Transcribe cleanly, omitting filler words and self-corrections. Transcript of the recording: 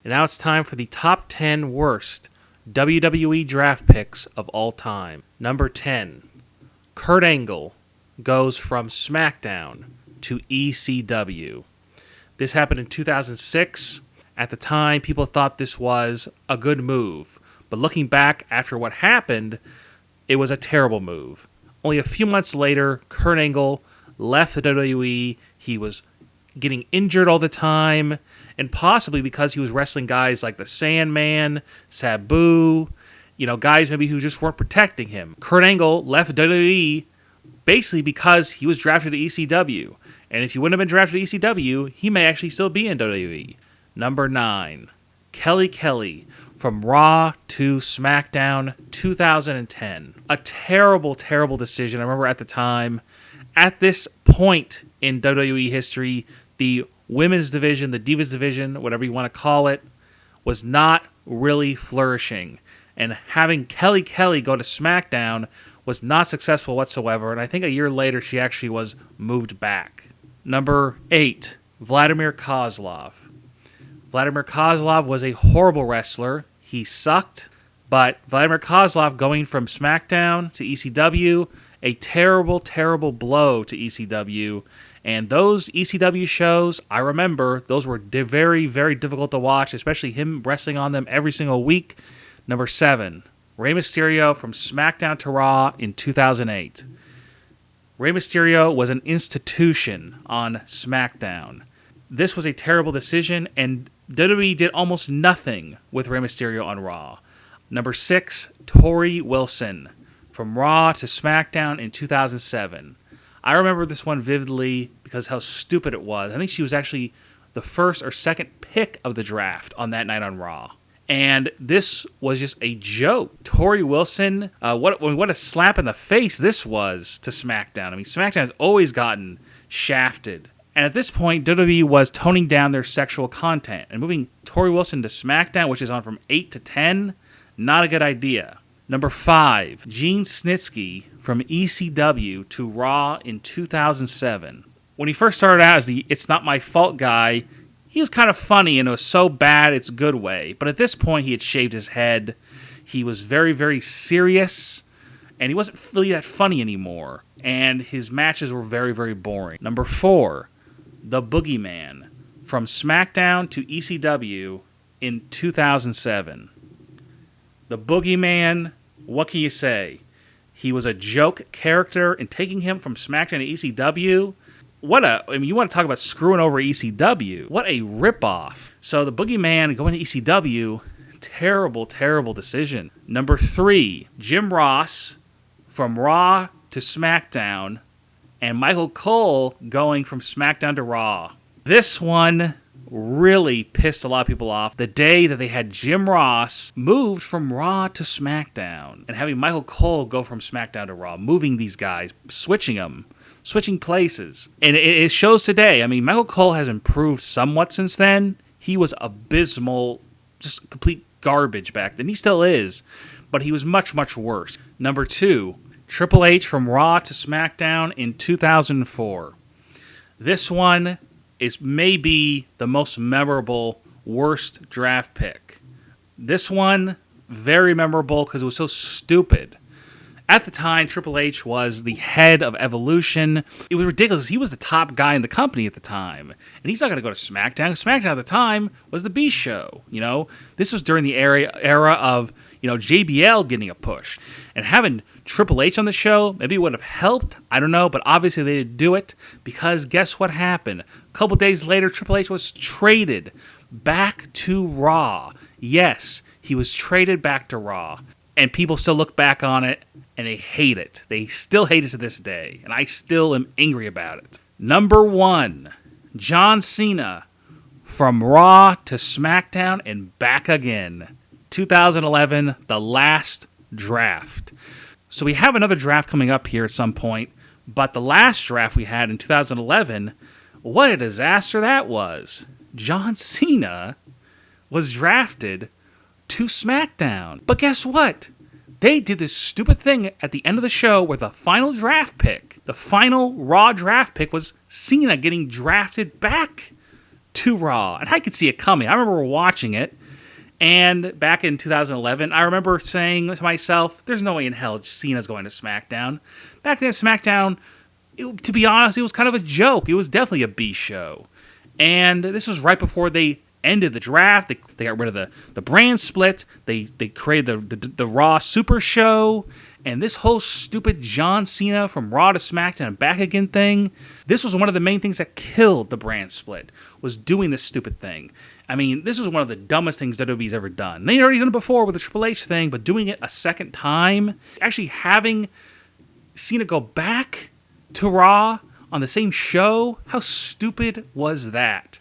And now it's time for the top 10 worst WWE Draft Picks of all time. Number 10, Kurt Angle goes from SmackDown to ECW. This happened in 2006. At the time, people thought this was a good move. But looking back after what happened, it was a terrible move. Only a few months later, Kurt Angle left the WWE. He was getting injured all the time, and possibly because he was wrestling guys like the Sandman, Sabu, guys maybe who just weren't protecting him. Kurt Angle left WWE basically because he was drafted to ECW. And if he wouldn't have been drafted to ECW, he may actually still be in WWE. Number 9, Kelly from Raw to SmackDown 2010. A terrible, terrible decision. I remember at the time, at this point in WWE history, the women's division, the Divas division, whatever you want to call it, was not really flourishing. And having Kelly go to SmackDown was not successful whatsoever. And I think a year later, she actually was moved back. Number 8, Vladimir Kozlov. Vladimir Kozlov was a horrible wrestler. He sucked. But Vladimir Kozlov going from SmackDown to ECW, a terrible, terrible blow to ECW. And those ECW shows, I remember, those were very, very difficult to watch, especially him wrestling on them every single week. Number 7, Rey Mysterio from SmackDown to Raw in 2008. Rey Mysterio was an institution on SmackDown. This was a terrible decision, and WWE did almost nothing with Rey Mysterio on Raw. Number 6, Torrie Wilson from Raw to SmackDown in 2007. I remember this one vividly because how stupid it was. I think she was actually the first or second pick of the draft on that night on Raw. And this was just a joke. Torrie Wilson, what a slap in the face this was to SmackDown. I mean, SmackDown has always gotten shafted. And at this point, WWE was toning down their sexual content. And moving Torrie Wilson to SmackDown, which is on from 8 to 10, not a good idea. Number 5, Gene Snitsky from ECW to Raw in 2007. When he first started out as the It's Not My Fault guy, he was kind of funny, and it was so bad it's good way. But at this point, he had shaved his head. He was very, very serious, and he wasn't really that funny anymore. And his matches were very, very boring. Number 4, The Boogeyman from SmackDown to ECW in 2007. The Boogeyman, what can you say? He was a joke character, and taking him from SmackDown to ECW, you want to talk about screwing over ECW. What a ripoff. So the Boogeyman going to ECW, terrible, terrible decision. Number 3, Jim Ross from Raw to SmackDown, and Michael Cole going from SmackDown to Raw. This one really pissed a lot of people off. The day that they had Jim Ross moved from Raw to SmackDown, and having Michael Cole go from SmackDown to Raw, moving these guys, switching places. And it shows today. I mean, Michael Cole has improved somewhat since then. He was abysmal, just complete garbage back then. He still is, but he was much, much worse. Number 2, Triple H from Raw to SmackDown in 2004. This one is maybe the most memorable, worst draft pick. This one, very memorable because it was so stupid. At the time, Triple H was the head of Evolution. It was ridiculous. He was the top guy in the company at the time. And he's not going to go to SmackDown. SmackDown at the time was the B show. This was during the era of, JBL getting a push. And having Triple H on the show, maybe it would have helped. I don't know. But obviously they didn't do it because guess what happened? A couple days later, Triple H was traded back to Raw. Yes, he was traded back to Raw. And people still look back on it, and they hate it. They still hate it to this day, and I still am angry about it. Number 1, John Cena from Raw to SmackDown and back again. 2011, the last draft. So we have another draft coming up here at some point, but the last draft we had in 2011, what a disaster that was. John Cena was drafted to SmackDown. But guess what? They did this stupid thing at the end of the show where the final draft pick, the final Raw draft pick was Cena getting drafted back to Raw. And I could see it coming. I remember watching it. And back in 2011, I remember saying to myself, there's no way in hell Cena's going to SmackDown. Back then, SmackDown, to be honest, it was kind of a joke. It was definitely a B show. And this was right before they ended the draft. They got rid of the brand split. They created the Raw Super Show. And this whole stupid John Cena from Raw to SmackDown and back again thing, this was one of the main things that killed the brand split, was doing this stupid thing. I mean, this was one of the dumbest things WWE's ever done. They'd already done it before with the Triple H thing, but doing it a second time, actually having Cena go back to Raw on the same show, how stupid was that?